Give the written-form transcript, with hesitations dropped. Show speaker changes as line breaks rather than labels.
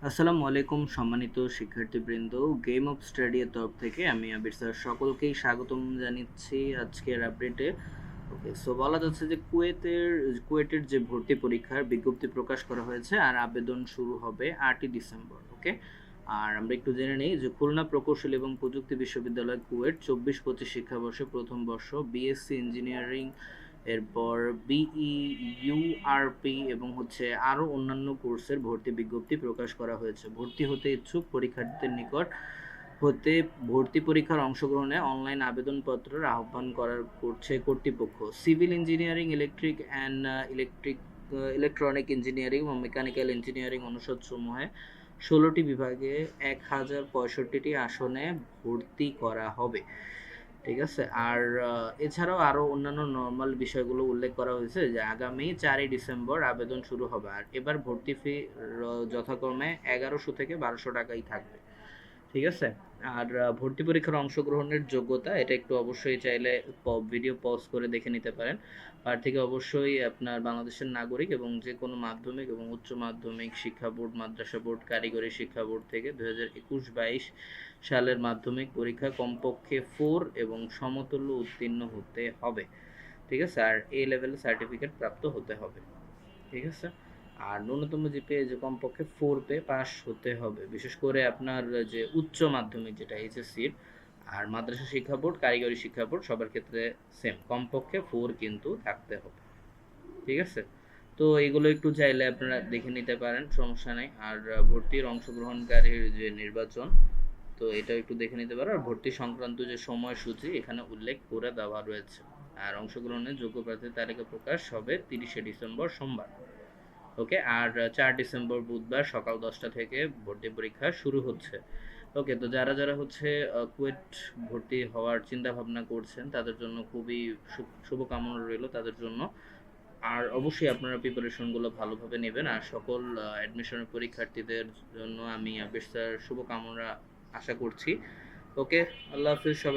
আসসালামু আলাইকুম সম্মানিত শিক্ষার্থীবৃন্দ, গেম অফ স্টাডি এর তরফ থেকে আমি আবির স্যার সকলকেই স্বাগতম জানাচ্ছি আজকের আপডেটে। ওকে, সো বলা যাচ্ছে যে কুয়েটের যে ভর্তি পরীক্ষার বিজ্ঞপ্তি প্রকাশ করা হয়েছে আর আবেদন শুরু হবে 8ই ডিসেম্বর। ওকে, আর আমরা একটু জেনে নিই যে খুলনা প্রকৌশল এবং প্রযুক্তি বিশ্ববিদ্যালয় কুয়েট 24-25 শিক্ষাবর্ষে প্রথম বর্ষ বিএসসি ইঞ্জিনিয়ারিং, এরপর বিই, ইউআরপি এবং আরও অন্যান্য কোর্সের ভর্তি বিজ্ঞপ্তি প্রকাশ করা হয়েছে। ভর্তি হতে ইচ্ছুক পরীক্ষার্থীদের নিকট হতে ভর্তি পরীক্ষার অংশগ্রহণে অনলাইন আবেদনপত্রের আহ্বান করছে কর্তৃপক্ষ। সিভিল ইঞ্জিনিয়ারিং, ইলেকট্রনিক ইঞ্জিনিয়ারিং ও মেকানিক্যাল ইঞ্জিনিয়ারিং অনুষদসমূহে 16টি বিভাগে 1065টি আসনে ভর্তি করা হবে। ঠিক আছে, আর এছাড়াও আরও অন্যান্য নর্মাল বিষয়গুলো উল্লেখ করা হয়েছে যে আগামী 4ই ডিসেম্বর আবেদন শুরু হবে। আর এবার ভর্তি ফি যথাক্রমে 1100 থেকে 1200 টাকাই থাকবে। ঠিক আছে, আর ভর্তি পরীক্ষার অংশগ্রহণের যোগ্যতা এটা একটু অবশ্যই চাইলে ভিডিও পজ করে দেখে নিতে পারেন। প্রার্থীকে অবশ্যই আপনার বাংলাদেশের নাগরিক এবং যে কোনো মাধ্যমিক এবং উচ্চ মাধ্যমিক শিক্ষা বোর্ড, মাদ্রাসা বোর্ড, কারিগরি শিক্ষা বোর্ড থেকে 2021-22 সালের মাধ্যমিক পরীক্ষা কমপক্ষে 4 এবং সমতুল্য উত্তীর্ণ হতে হবে। ঠিক আছে, আর এ লেভেলের সার্টিফিকেট প্রাপ্ত হতে হবে। ঠিক আছে, আর ন্যূনতম জিপিএ যে কমপক্ষে 4 পে পাস হতে হবে। বিশেষ করে আপনার যে উচ্চ মাধ্যমিক যেটা এইচএসসির, আর মাদ্রাসা শিক্ষা বোর্ড, কারিগরি শিক্ষা বোর্ড সবার ক্ষেত্রে সেম, কমপক্ষে 4 কিন্তু থাকতে হবে। ঠিক আছে, তো এগুলো একটু চাইলে আপনারা দেখে নিতে পারেন, সমস্যা নেই। আর ভর্তির অংশগ্রহণকারীর যে নির্বাচন, তো এটাও একটু দেখে নিতে পারো। আর ভর্তি সংক্রান্ত যে সময়সূচি এখানে উল্লেখ করে দেওয়া রয়েছে। আর অংশগ্রহণের যোগ্য প্রার্থীর তালিকা প্রকাশ হবে 30শে ডিসেম্বর সোমবার। ওকে, আর 4 ডিসেম্বর বুধবার সকাল 10টা থেকে ভর্তি পরীক্ষা শুরু হচ্ছে। ওকে, তো যারা যারা কুয়েট ভর্তি হওয়ার চিন্তা ভাবনা করছেন তাদের জন্য খুবই শুভকামনা রইল তাদের জন্য। আর অবশ্যই আপনারা প্রিপারেশনগুলো ভালোভাবে নেবেন। আর সকল অ্যাডমিশনের পরীক্ষার্থীদের জন্য আমি বেশ শুভকামনা আশা করছি। ওকে, আল্লাহ হাফিজ সবাই।